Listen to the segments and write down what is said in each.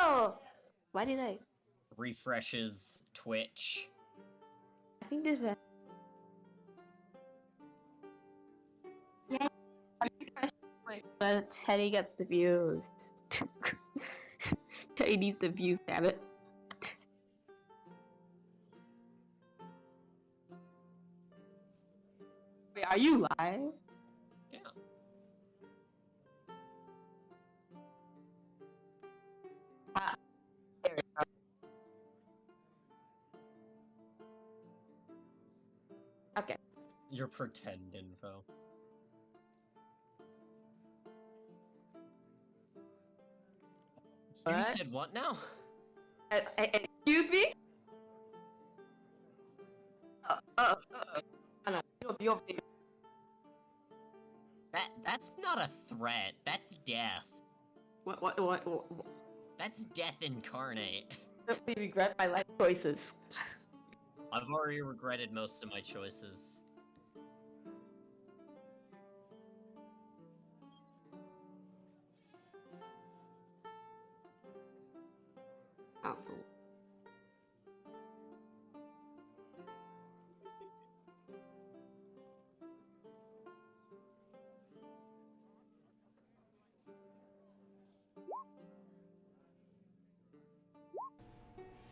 hell? Why did I? Refreshes Twitch. I think this was. Yeah. But Teddy gets the views. Teddy needs the views, damn it. Wait, are you live? Yeah. There we go. Okay. Your pretend info. You What? said what now? Excuse me? No, you'll be. That's not a threat. That's death. What? That's death incarnate. Simply regret my life choices. I've already regretted most of my choices. Oh.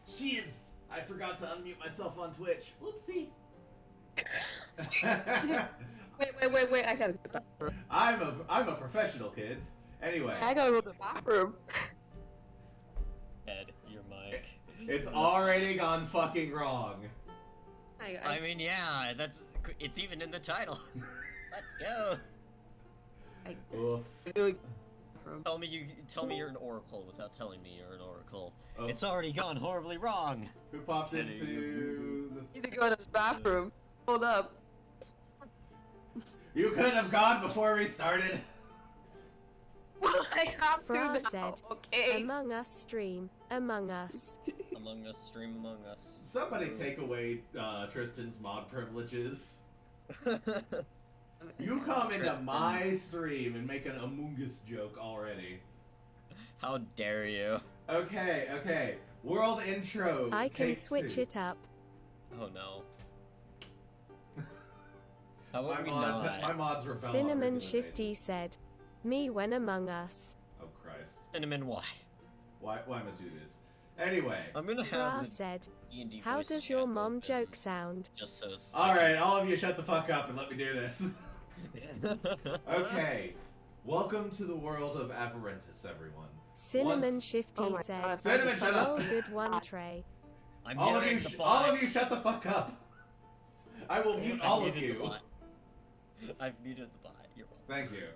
Shiz! I forgot to unmute myself on Twitch. Whoopsie. Wait, I gotta go to the bathroom. I'm a professional, kids. Anyway, I gotta go to the bathroom. Ed, your mic. it's already gone fucking wrong. I mean, yeah, it's even in the title. Let's go. Oof. Tell me you're an oracle without telling me you're an oracle. Oh. It's already gone horribly wrong. Who popped Teddy, into the... Need to go to the bathroom. Hold up. You could have gone before we started. I have to Fra now. said, Okay. Among Us stream. Among Us. Among Us, stream Among Us. Somebody take away Tristan's mod privileges. You come into Tristan. my stream and make an Among Us joke already. How dare you? Okay. World intro. I can take switch 2. it up. Oh no. How My about we mods, not? my mods rebel on a Cinnamon regular Shifty basis. said, Me when Among Us. Oh Christ. Cinnamon, why? Why must you do this? Anyway. I'm gonna Fra have the said, D&D How voice does chat your mom open, joke sound? Just so. Alright, all of you shut the fuck up and let me do this. Okay. Welcome to the world of Avarentus, everyone. Cinnamon Once- Shifty Oh my said, God. Cinnamon, shut Oh, up! good one, Trey. I'm All of muting you, the all bot. of you, shut the fuck up! I will mute all of muted the you. bot. I've muted the bot. You're welcome. Thank you.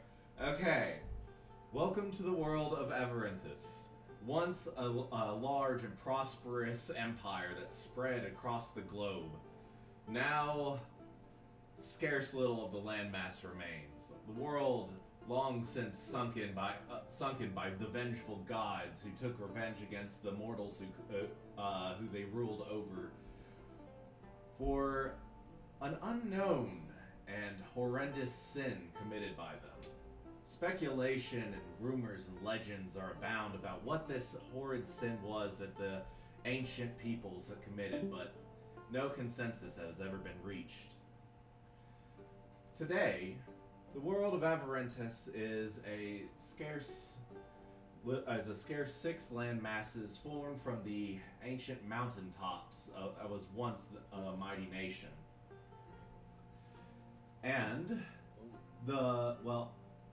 Okay. Welcome to the world of Avarentus. Once a large and prosperous empire that spread across the globe. Now, scarce little of the landmass remains. The world, long since sunken by the vengeful gods who took revenge against the mortals who they ruled over for an unknown and horrendous sin committed by them. Speculation and rumors and legends are abound about what this horrid sin was that the ancient peoples had committed, but no consensus has ever been reached. Today, the world of Avarentus is a scarce 6 land masses formed from the ancient mountaintops that was once a mighty nation. And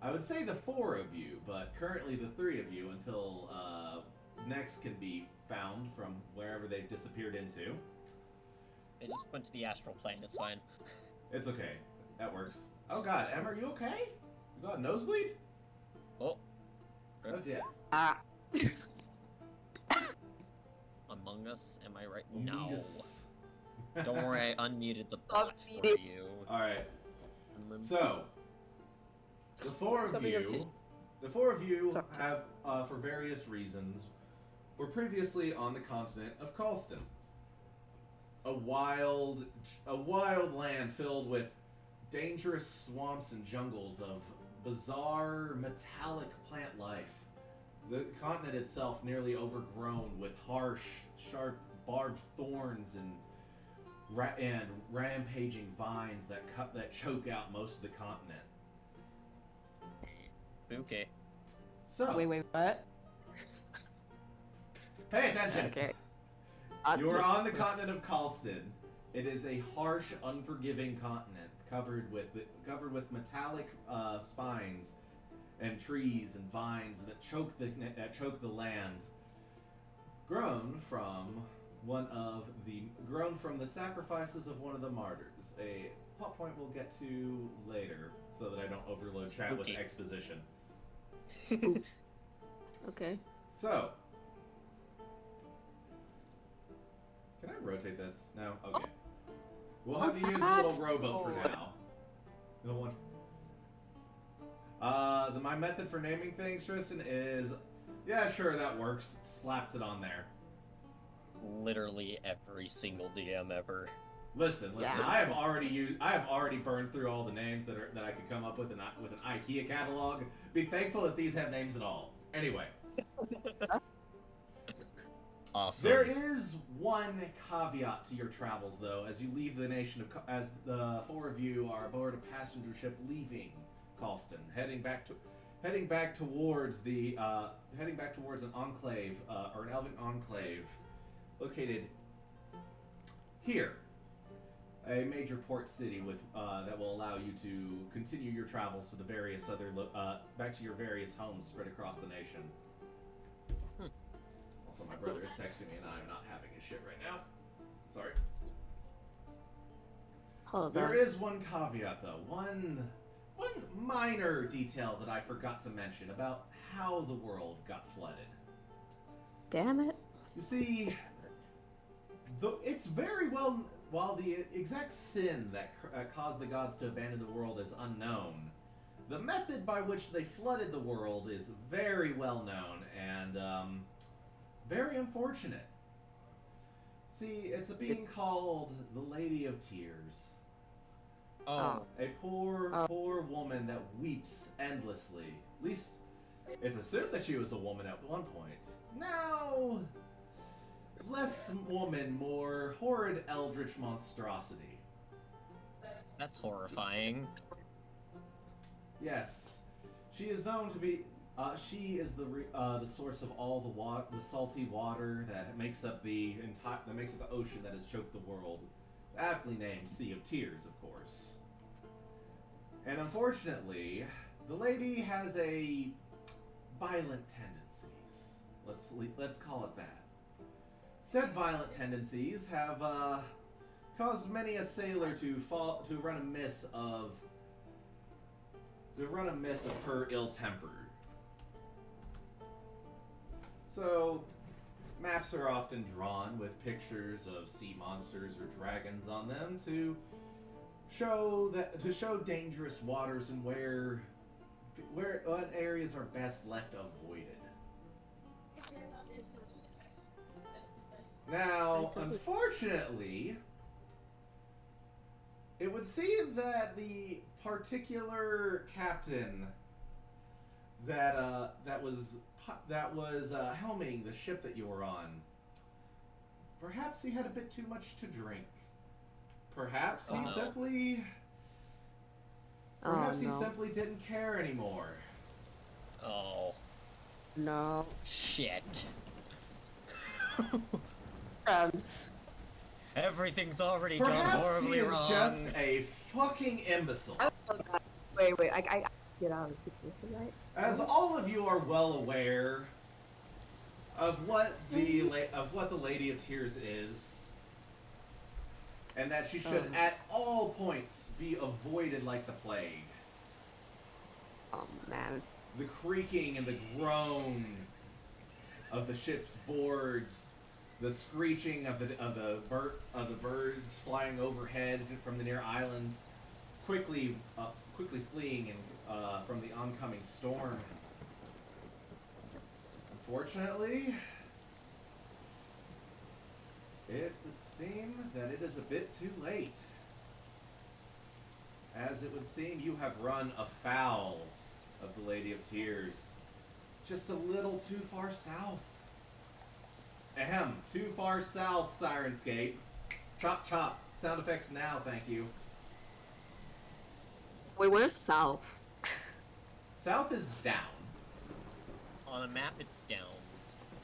I would say the 4 of you, but currently the 3 of you until next can be found from wherever they've disappeared into. They just went to the astral plane. It's fine. It's okay. That works. Oh god, Em, are you okay? You got a nosebleed? Oh. Oh dear. Among Us, am I right? Among No. Us. Don't worry, I unmuted the bot for you. Alright. So, the four of you have, for various reasons, were previously on the continent of Kalston. A wild land filled with dangerous swamps and jungles of bizarre metallic plant life The continent itself nearly overgrown with harsh, sharp, barbed thorns and rampaging vines that choke out most of the continent. Okay. So, Wait, what? pay attention. Okay. You are on the continent of Kalston. It is a harsh, unforgiving continent covered with metallic spines and trees and vines that choke the land. Grown from the sacrifices of one of the martyrs. A plot point we'll get to later, so that I don't overload chat with Spooky. exposition. Okay. So, can I rotate this? No? Okay. We'll have to use the little rowboat for now. No one. My method for naming things, Tristan, is yeah, sure, that works. Slaps it on there. Literally every single DM ever. Listen. Yeah. I have already burned through all the names that I could come up with an IKEA catalog. Be thankful that these have names at all. Anyway. Awesome. There is one caveat to your travels, though, as you leave the nation as the four of you are aboard a passenger ship leaving Kalston, heading back towards an enclave or an elven enclave located here, a major port city with that will allow you to continue your travels to the various other back to your various homes spread across the nation. Also, my brother is texting me, and I'm not having his shit right now. Sorry. Hold There on. is one caveat, though. One minor detail that I forgot to mention about how the world got flooded. Damn it. You see, it's very well. While the exact sin that caused the gods to abandon the world is unknown, the method by which they flooded the world is very well known and very unfortunate. See, it's a being called the Lady of Tears. Oh. A poor woman that weeps endlessly. At least, it's assumed that she was a woman at one point. Now, less woman, more horrid eldritch monstrosity. That's horrifying. Yes, she is known to be. She is the source of all the salty water that makes up the ocean that has choked the world. Aptly named Sea of Tears, of course. And unfortunately, the lady has a violent tendencies. Let's call it that. Said violent tendencies have caused many a sailor to run amiss of her ill temper. So, maps are often drawn with pictures of sea monsters or dragons on them to show dangerous waters and what areas are best left avoided. Now, unfortunately, it would seem that the particular captain that was helming the ship that you were on, perhaps he had a bit too much to drink. Perhaps he simply didn't care anymore. Oh. No. Shit. Everything's already gone Perhaps horribly he is wrong. just a fucking imbecile. Wait, I get out of this situation, right? As all of you are well aware of what the Lady of Tears is, and that she should at all points be avoided like the plague. Oh man. The creaking and the groan of the ship's boards, the screeching of the birds flying overhead from the near islands, quickly fleeing from the oncoming storm. Unfortunately, it would seem that it is a bit too late. As it would seem you have run afoul of the Lady of Tears. just a little too far south. Ahem, too far south, Sirenscape. Chop chop. Sound effects now, thank you. Wait, where's south? South is down. On a map, it's down,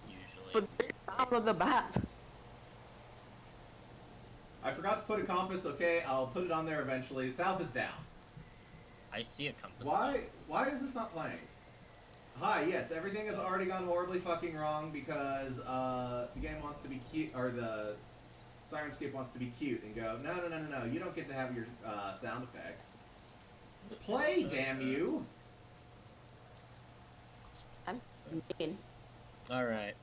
usually. But it's out of the map. I forgot to put a compass, okay? I'll put it on there eventually. South is down. I see a compass. Why is this not playing? Hi, yes, everything has already gone horribly fucking wrong because the game wants to be cute, or the Sirenscape wants to be cute and go, no, you don't get to have your sound effects. Play, damn you! I'm mean. Alright.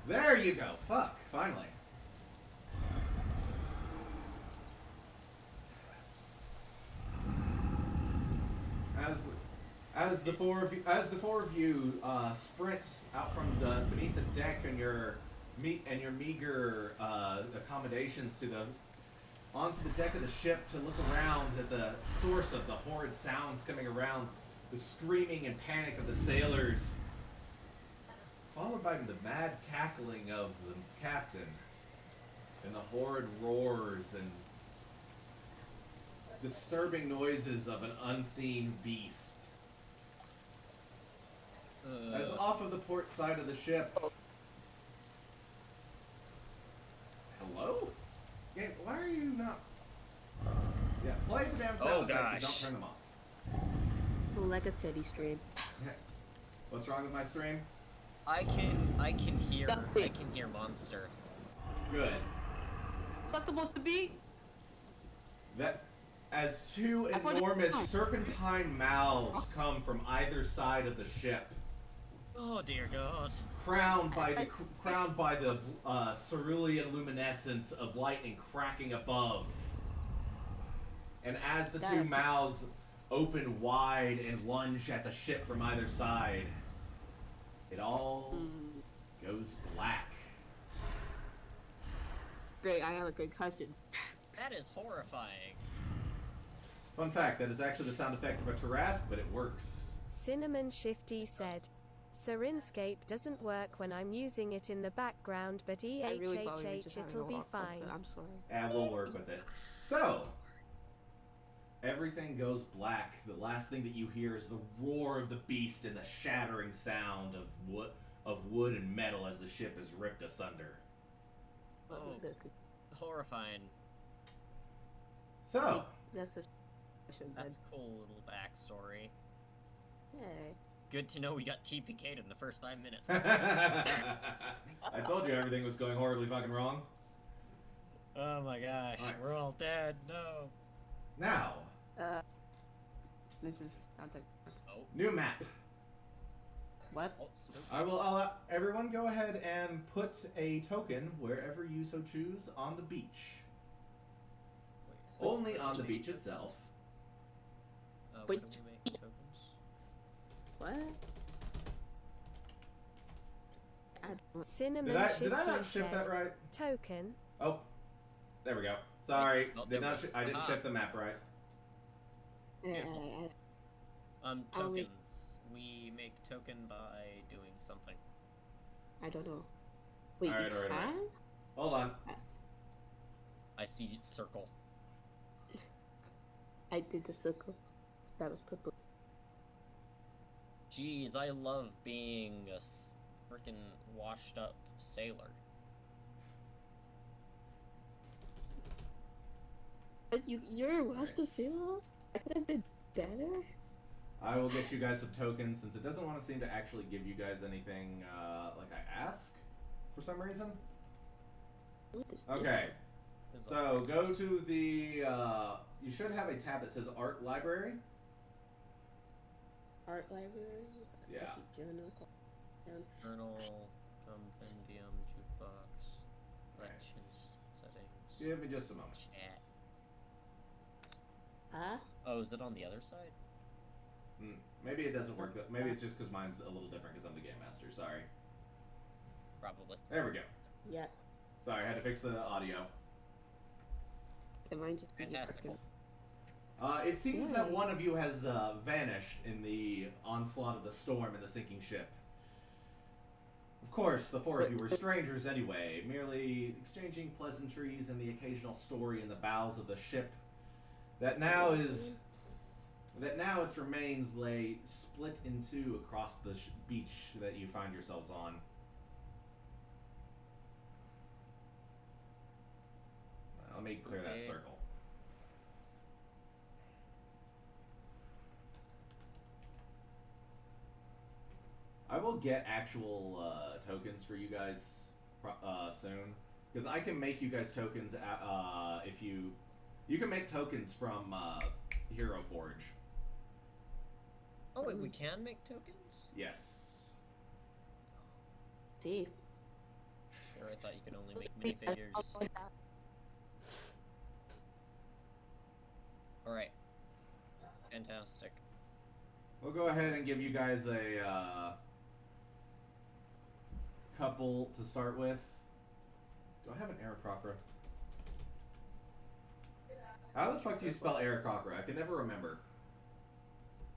There you go, fuck, finally. As the four of you sprint out from beneath the deck and your meager accommodations onto the deck of the ship to look around at the source of the horrid sounds coming around, the screaming and panic of the sailors, followed by the mad cackling of the captain, and the horrid roars and disturbing noises of an unseen beast. As off of the port side of the ship. Hello? Game, why are you not? Yeah, play the damn sound effects and don't turn them off. Like a teddy stream. What's wrong with my stream? I can hear monster. Good. What's supposed to be? That as two enormous serpentine mouths come from either side of the ship. Oh dear God! Crowned by the cerulean luminescence of lightning cracking above, and as the two mouths open wide and lunge at the ship from either side, it all goes black. Great, I have a good cousin. That is horrifying. Fun fact: that is actually the sound effect of a Tarrasque, but it works. Cinnamon Shifty said, Sirenscape doesn't work when I'm using it in the background, but it'll be fine. I'm sorry. And we'll work with it. So, everything goes black. The last thing that you hear is the roar of the beast and the shattering sound of wood and metal as the ship is ripped asunder. Oh, horrifying. So, That's a cool little backstory. Hey. Good to know we got TPK'd in the first 5 minutes. I told you everything was going horribly fucking wrong. Oh my gosh, Nice. we're all dead. No. Now, This is contact. Oh. new map. What? Oh, spooky. I will allow everyone go ahead and put a token wherever you so choose on the beach. Wait, Only on the beach itself. When do we make tokens? What? Cinnamon Did I Shifty not shift said, that right? Token. Oh, there we go. Sorry, Oh, did not. I didn't Aha. shift the map right. Beautiful. I Tokens. We make token by doing something. don't know. Wait, Alright, you alright, can? alright. Hold on. I see circle. I did the circle. That was purple. Jeez, I love being a freaking washed up sailor. But you're washed to Nice. zero? I could have did better? I will get you guys some tokens since it doesn't want to seem to actually give you guys anything like I ask for some reason. What is Okay, Is so go to the. You should have a tab that says Art Library. this? Art library? Yeah. I see journal. Journal, compendium, jukebox, collections, settings. Give me just a moment. Chat. Huh? Oh, is it on the other side? Maybe it doesn't work. Maybe it's just because mine's a little different because I'm the game master. Sorry. Probably. There we go. Yeah. Sorry, I had to fix the audio. Can mine just be Fantastic. okay. It seems Yay. that one of you has vanished in the onslaught of the storm and the sinking ship. Of course, the four of you were strangers anyway, merely exchanging pleasantries and the occasional story in the bowels of the ship that now its remains lay split in two across the beach that you find yourselves on. Let me clear that circle. I will get actual tokens for you guys soon, because I can make you guys tokens if you can make tokens from Hero Forge. Oh wait, we can make tokens? Yes. See. Or I thought you could only make minifigures. Alright. Fantastic. We'll go ahead and give you guys a couple to start with. Do I have an Aarakocra? How the fuck do you spell Aarakocra? I can never remember.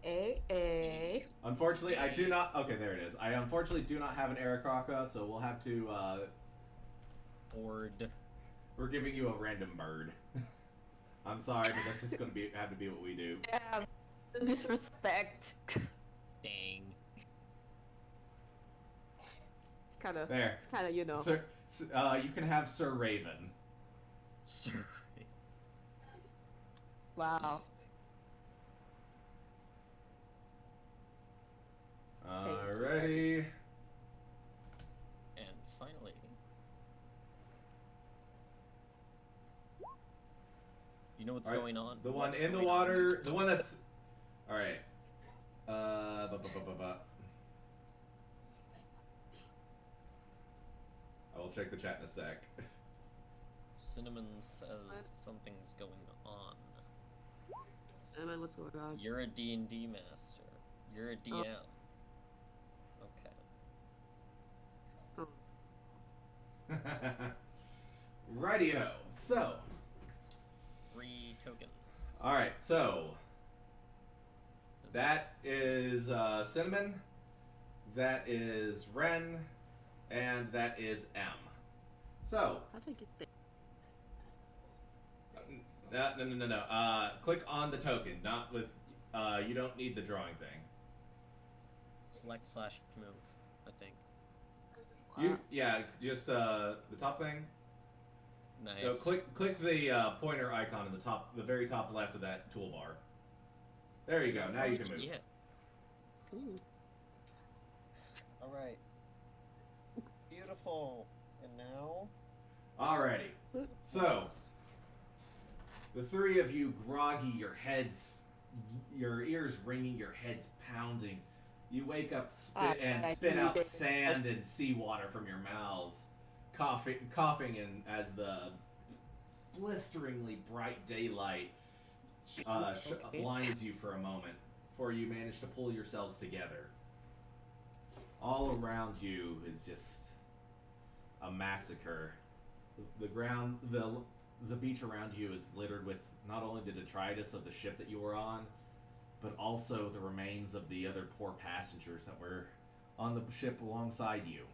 A. Unfortunately, I do not. Okay, there it is. I unfortunately do not have an Aarakocra, so we'll have to. Ord. We're giving you a random bird. I'm sorry, but that's just gonna have to be what we do. Yeah. Disrespect. Dang. It's kind of. There. It's kind of, you know. Sir, you can have Sir Raven. Sir. Wow. Alrighty. And finally. You know what's going on? The one in the water. The one that's. Alright. I will check the chat in a sec. Cinnamon says something's going on. Cinnamon, what's going on? You're a D&D master. You're a DM. Okay. Rightio. So. 3 tokens. Alright, so. That is Cinnamon. That is Ren. And that is M. So. How do I get there? No. Click on the token, not with. You don't need the drawing thing. Select/move, I think. Just the top thing. Nice. So click the pointer icon in the very top left of that toolbar. There you go. Now you can move. Yeah. Ooh. All right. Beautiful. And now. Alrighty. So. The three of you, groggy, your ears ringing, your heads pounding. You wake up, spit out sand and seawater from your mouths, coughing in as the blisteringly bright daylight blinds you for a moment before you manage to pull yourselves together. All around you is just a massacre. The ground, the beach around you is littered with not only the detritus of the ship that you were on, but also the remains of the other poor passengers that were on the ship alongside you.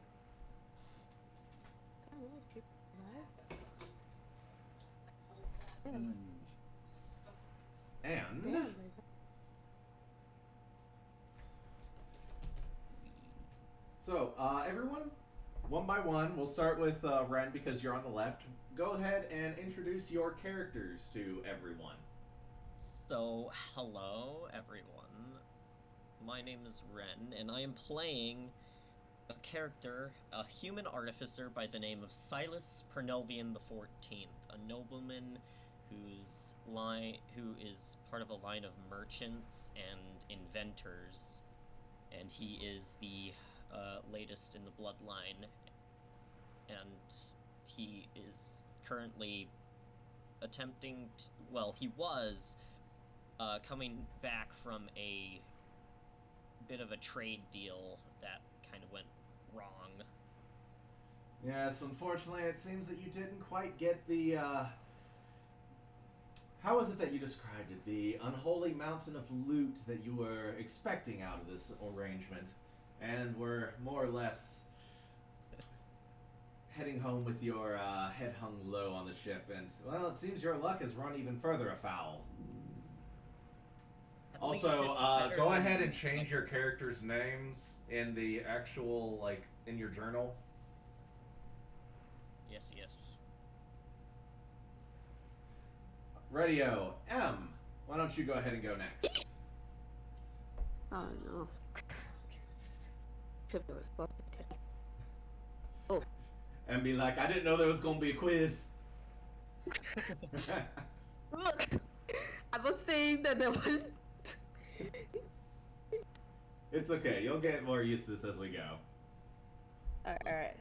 And so, everyone, one by one, we'll start with Ren because you're on the left. Go ahead and introduce your characters to everyone. So, hello, everyone. My name is Ren, and I am playing a character, a human artificer by the name of Silas Pernelvian XIV, a nobleman who is part of a line of merchants and inventors, and he is the latest in the bloodline, and he is currently attempting to, well, he was coming back from a bit of a trade deal that kind of went wrong. Yes, unfortunately, it seems that you didn't quite get the How was it that you described it? The unholy mountain of loot that you were expecting out of this arrangement, and were more or less heading home with your head hung low on the ship, and, well, it seems your luck has run even further afoul. At least Also, it's better go than- ahead and change your characters' names in the actual, like, in your journal. Yes, yes. Radio, M, why don't you go ahead and go next? Oh no. Should have responded. And be like, I didn't know there was gonna be a quiz. Look, I was saying that there was. It's okay, you'll get more used to this as we go. Alright.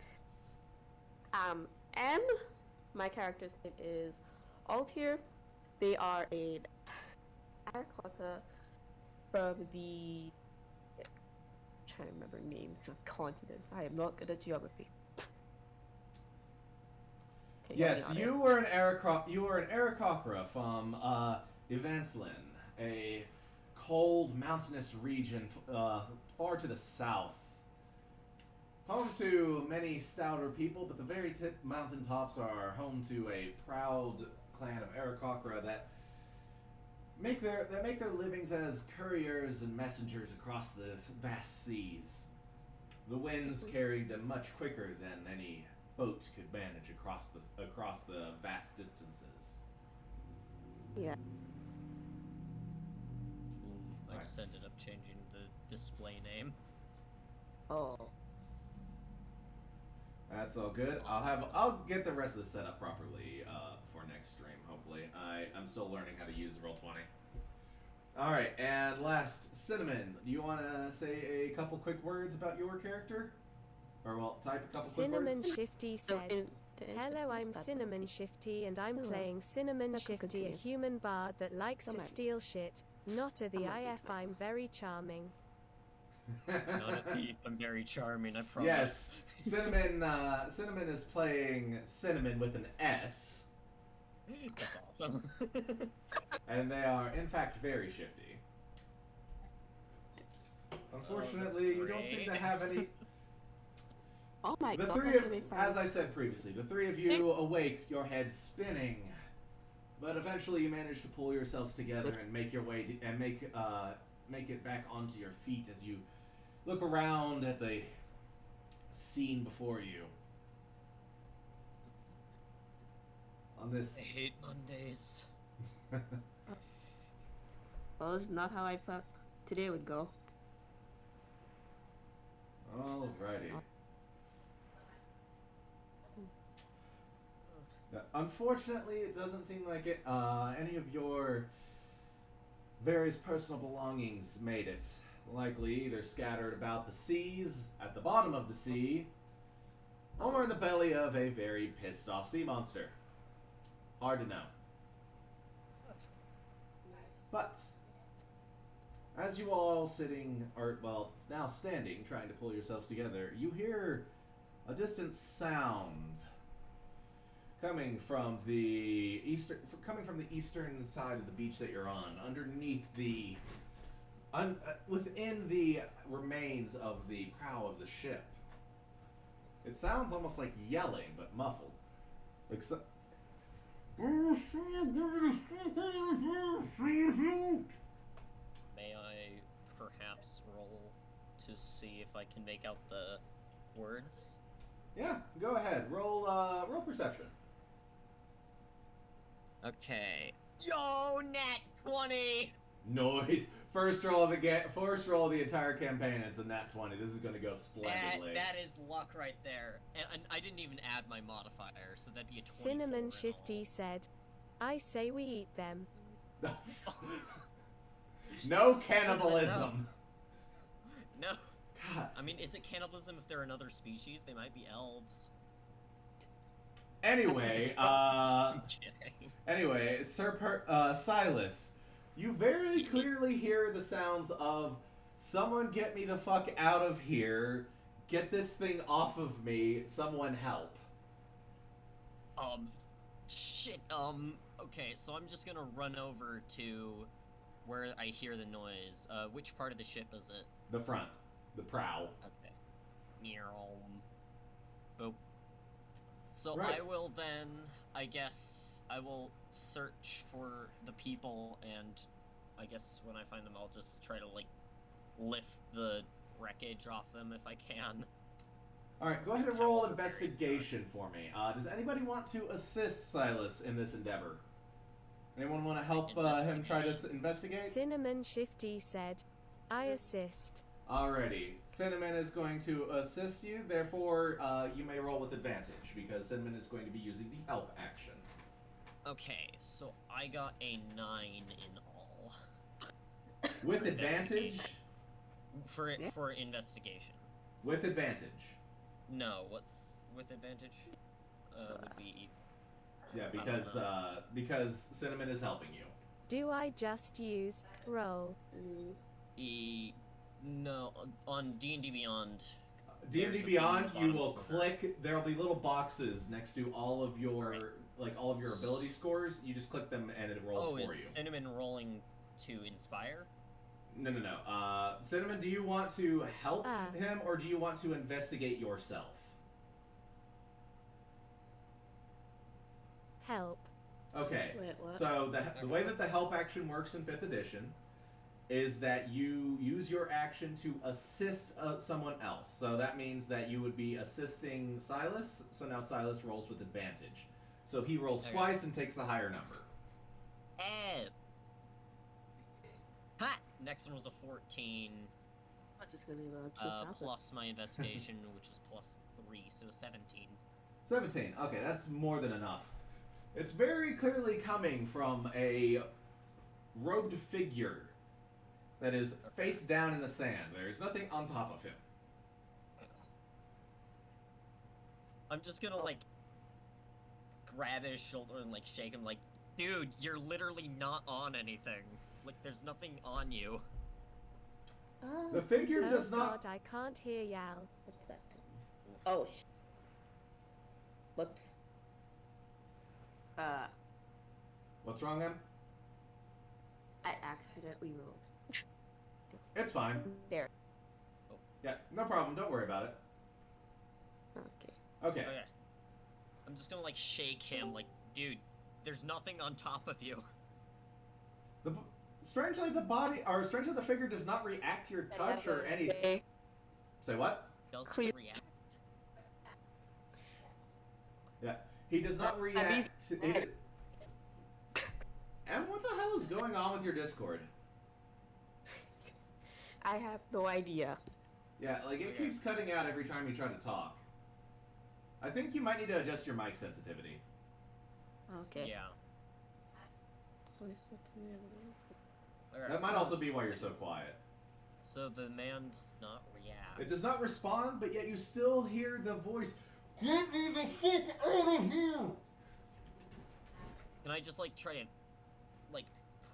M, my character's name is Altier. They are an Arakata from the. I'm trying to remember names of continents. I am not good at geography. Okay, Yes, help me you out were an Aarakocra from Evantlin, a cold mountainous region far to the south. Home to many stouter people, but the very mountaintops are home to a proud clan of Aarakocra that make their livings as couriers and messengers across the vast seas. The winds carried them much quicker than any boat could manage across the vast distances. Yeah. I just Nice. ended up changing the display name. Oh. That's all good. I'll get the rest of the setup properly for next stream. Hopefully, I'm still learning how to use Roll20. All right, and last, Cinnamon. Do you want to say a couple quick words about your character, or well, type a couple Cinnamon quick words? Shifty So said, "Hello, I'm Cinnamon Shifty, and I'm playing Cinnamon That could Shifty, a continue. human bard that likes to Come on. steal shit. Not at the I'm not IF, being I'm very charming." Not at the I'm very charming, I promise. Yes, Cinnamon is playing Cinnamon with an S, That's awesome. and they are in fact very shifty. Unfortunately, you don't seem to great. have any. Oh my The god. three that's of, really fun. as I said previously, the three of you awake, your heads spinning, but eventually you manage to pull yourselves together and make your way and make it back onto your feet as you look around at the scene before you. On I this. hate Mondays. Well, it's not how I thought today would go. Alrighty. Unfortunately, it doesn't seem like any of your various personal belongings made it. Likely, they're scattered about the seas, at the bottom of the sea, or in the belly of a very pissed off sea monster. Hard to know. But, as you all sitting, or, well, it's now standing, trying to pull yourselves together, you hear a distant sound coming from the eastern side of the beach that you're on, underneath the, within the remains of the prow of the ship. It sounds almost like yelling, but muffled. Like so. May I perhaps roll to see if I can make out the words? Yeah, go ahead. Roll perception. Okay. Yo, nat 20! Noise. First roll of the entire campaign is a nat 20. This is going to go splendidly. That is luck right there. And I didn't even add my modifier, so that'd be a 24 Cinnamon in Shifty all. said, "I say we eat them." No cannibalism. No. God. I mean, is it cannibalism if they're another species? They might be elves. Anyway, I'm kidding. Anyway, Silas, you very clearly hear the sounds of someone get me the fuck out of here, get this thing off of me, someone help. shit, okay, so I'm just gonna run over to where I hear the noise. Which part of the ship is it? The front. The prow. Okay. Meow. Boop. So Right. I will then, I guess, I will search for the people, and I guess when I find them, I'll just try to, like, lift the wreckage off them if I can. Alright, go ahead and roll investigation for me. Does anybody want to assist Silas in this endeavor? Anyone want to help him try to investigate? Cinnamon Shifty said, I assist. Alrighty. Cinnamon is going to assist you, therefore you may roll with advantage, because Cinnamon is going to be using the help action. Okay, so I got a 9 in all. With advantage? For investigation. With advantage. No, what's with advantage? Would be... Yeah, because Cinnamon is helping you. Do I just use roll? No, on D&D Beyond. D&D Beyond, you will click. There'll be little boxes next to all of your all of your ability scores. You just click them and it rolls for you. Is Cinnamon rolling to inspire? No. Cinnamon, do you want to help him or do you want to investigate yourself? Help. Okay. Wait, what? So the way that the help action works in 5th edition is that you use your action to assist someone else. So that means that you would be assisting Silas. So now Silas rolls with advantage. So he rolls twice and takes the higher number. Ha! Next one was a 14. I'm just gonna plus my investigation, which is plus 3, so 17. 17. Okay, that's more than enough. It's very clearly coming from a robed figure that is face down in the sand. There's nothing on top of him. I'm just gonna, like, grab his shoulder and, like, shake him, like, dude, you're literally not on anything. Like, there's nothing on you. The figure does not... God, I can't hear y'all. What's that? Oh, whoops. What's wrong, then? I accidentally rolled. It's fine. There. Oh. Yeah, no problem. Don't worry about it. Okay. Okay. I'm just gonna, like, shake him, like, dude, there's nothing on top of you. Strangely, the figure does not react to your touch or anything. Say what? Doesn't react. Yeah, he does not react. And what the hell is going on with your Discord? I have no idea. Yeah, like it keeps cutting out every time you try to talk. I think you might need to adjust your mic sensitivity. Okay. Yeah. That might also be why you're so quiet. So the man does not react. It does not respond, but yet you still hear the voice. Get me the fuck out of here! Can I just, like, try to, like,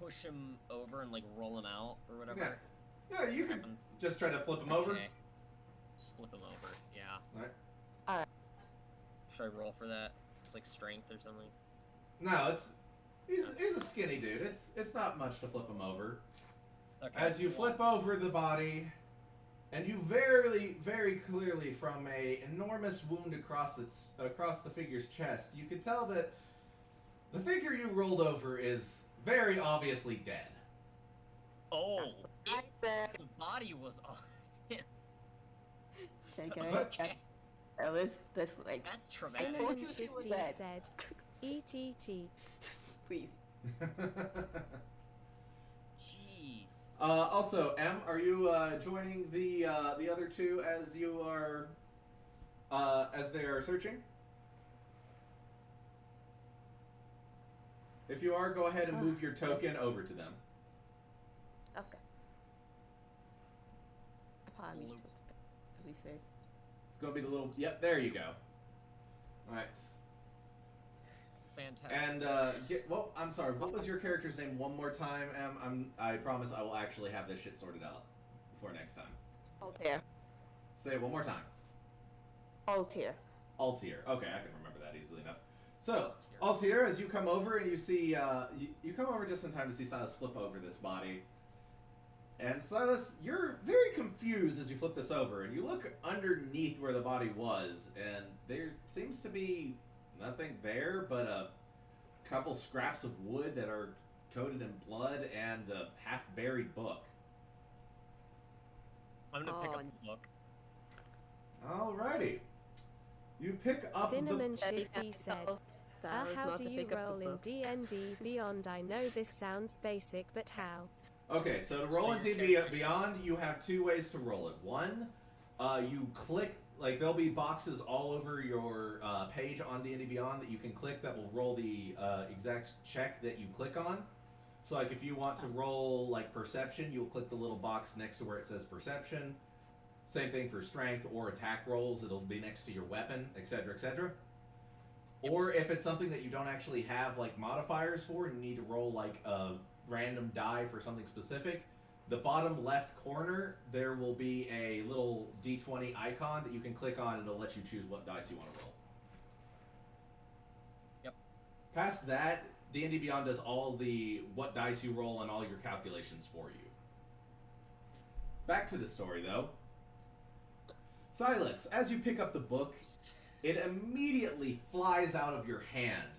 push him over and, like, roll him out or whatever? Yeah, you can just try to flip him over. Just flip him over, yeah. Alright. Should I roll for that? It's like strength or something? No, he's a skinny dude. It's not much to flip him over. Okay. As you flip over the body, and you very, very clearly, from a enormous wound across the figure's chest, you can tell that the figure you rolled over is very obviously dead. Oh, the body was on him. Okay. This like That's traumatic. Cinnamon Shifty said, eat, eat, eat. Please. Jeez. Also, Em, are you joining the other two as you are as they are searching? If you are, go ahead and move your token over to them. Okay. Probably to be safe. It's going to be the little... Yep, there you go. Alright. Fantastic. And, well, I'm sorry, what was your character's name one more time, Em? I promise I will actually have this shit sorted out before next time. Altair. Say it one more time. Altair. Altair. Okay, I can remember that easily enough. So, Altair, as you come over and you see, you come over just in time to see Silas flip over this body. And Silas, you're very confused as you flip this over, and you look underneath where the body was, and there seems to be nothing there but a couple scraps of wood that are coated in blood and a half-buried book. I'm gonna pick up the book. Alrighty. You pick up Cinnamon the... Shifty said, how do you roll in D&D Beyond? I know this sounds basic, but how? Okay, so to roll in D&D Beyond, you have two ways to roll it. One, you click, like, there'll be boxes all over your page on D&D Beyond that you can click that will roll the exact check that you click on. So, like, if you want to roll, like, Perception, you'll click the little box next to where it says Perception. Same thing for Strength or Attack rolls. It'll be next to your weapon, etc., etc. Or if it's something that you don't actually have, like, modifiers for, and you need to roll, like, a random die for something specific, the bottom left corner, there will be a little D20 icon that you can click on, and it'll let you choose what dice you want to roll. Yep. Past that, D&D Beyond does all the what dice you roll and all your calculations for you. Back to the story, though. Silas, as you pick up the book, it immediately flies out of your hand.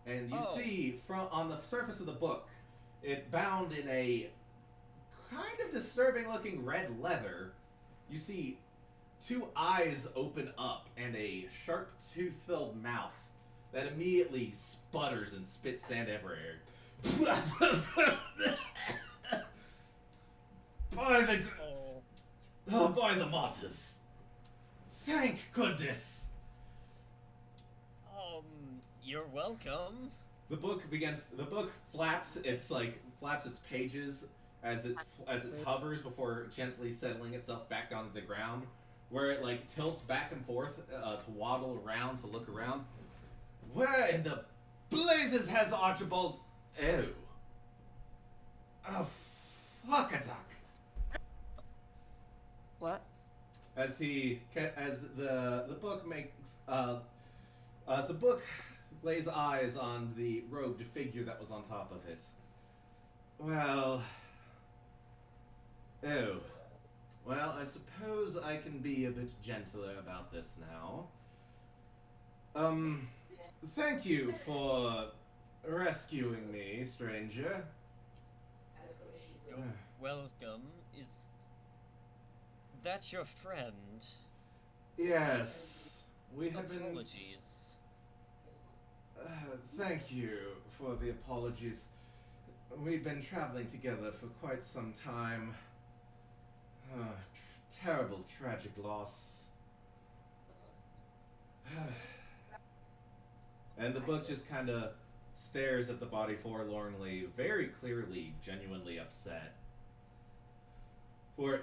And you see, on the surface of the book, it bound in a kind of disturbing looking red leather. You see two eyes open up and a sharp tooth-filled mouth that immediately sputters and spits sand everywhere. By the martyrs. Thank goodness. You're welcome. The book flaps its pages as it hovers before gently settling itself back down to the ground, where it like tilts back and forth to waddle around to look around. Where in the blazes has Archibald? Oh, fuck a duck. What? As the book makes as the book lays eyes on the robed figure that was on top of it. Well, I suppose I can be a bit gentler about this now. Thank you for rescuing me, stranger. You're welcome. Is that your friend? Yes. We have been... Apologies. Thank you for the apologies. We've been traveling together for quite some time. Terrible, tragic loss. And the book just kind of stares at the body forlornly, very clearly, genuinely upset. For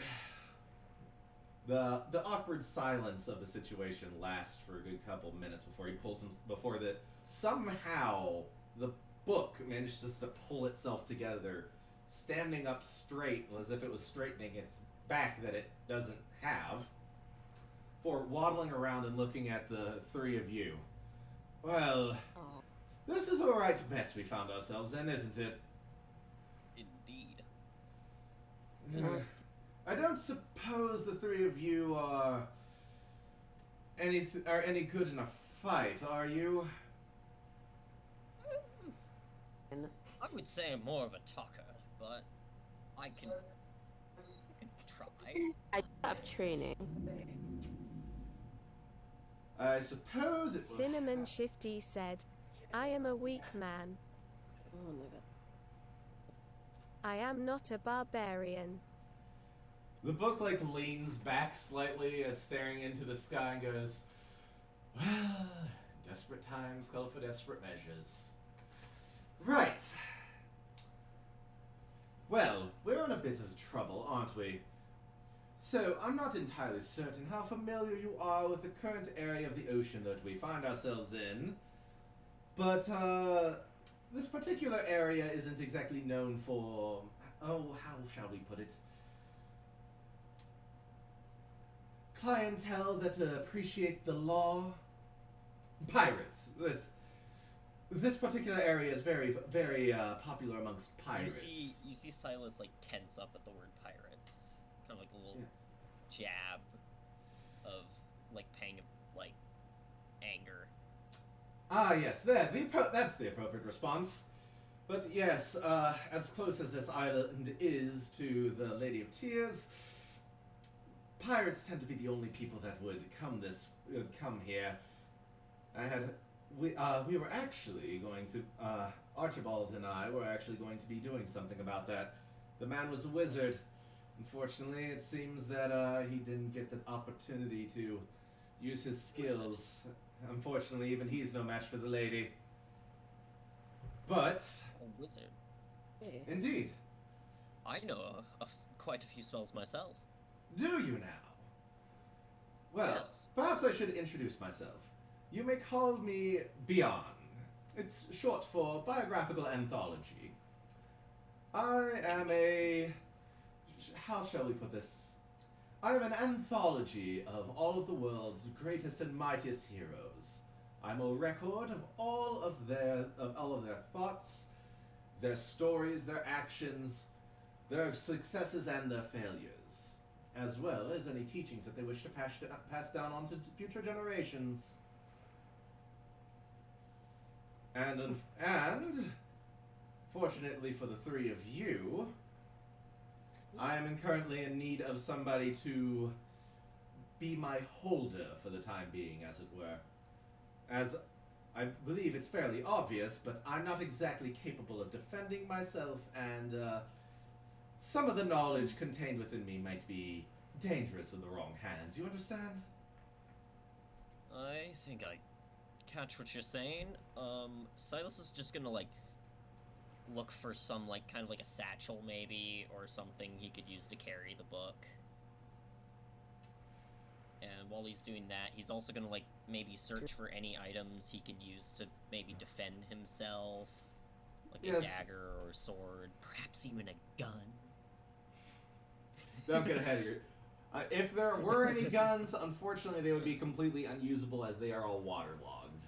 the awkward silence of the situation lasts for a good couple minutes before somehow the book manages to pull itself together, standing up straight as if it was straightening its back that it doesn't have, for waddling around and looking at the three of you. Well, this is a right mess we found ourselves in, isn't it? Indeed. I don't suppose the three of you are any good in a fight, are you? I would say I'm more of a talker, but I can try. I have training. I suppose it will... Cinnamon Shifty said, I am a weak man. Oh my god. I am not a barbarian. The book, like, leans back slightly as staring into the sky and goes, well, desperate times call for desperate measures. Right. Well, we're in a bit of trouble, aren't we? So, I'm not entirely certain how familiar you are with the current area of the ocean that we find ourselves in, but, this particular area isn't exactly known for, how shall we put it? Clientele that appreciate the law. Pirates. this particular area is very, very popular amongst pirates. You see Silas like tense up at the word pirates, kind of like a little jab of like pang of like anger. Ah, yes, that's the appropriate response. But yes, as close as this island is to the Lady of Tears, pirates tend to be the only people that would come here. We were actually going to, Archibald and I were actually going to be doing something about that. The man was a wizard. Unfortunately, it seems that he didn't get the opportunity to use his skills. Unfortunately, even he's no match for the lady. But... A wizard? Indeed. I know quite a few spells myself. Do you now? Well, yes. Perhaps I should introduce myself. You may call me Beyond. It's short for Biographical Anthology. I am a... How shall we put this? I am an anthology of all of the world's greatest and mightiest heroes. I'm a record of all of their thoughts, their stories, their actions, their successes and their failures, as well as any teachings that they wish to pass down on to future generations. And fortunately for the three of you, I am currently in need of somebody to be my holder for the time being, as it were. As I believe it's fairly obvious, but I'm not exactly capable of defending myself, and some of the knowledge contained within me might be dangerous in the wrong hands. You understand? I think I catch what you're saying. Silas is just gonna, like, look for some, like, kind of like a satchel, maybe, or something he could use to carry the book. And while he's doing that, he's also gonna, like, maybe search for any items he could use to maybe defend himself. Like a dagger or a sword, perhaps even a gun. Don't get ahead of your... if there were any guns, unfortunately they would be completely unusable as they are all waterlogged.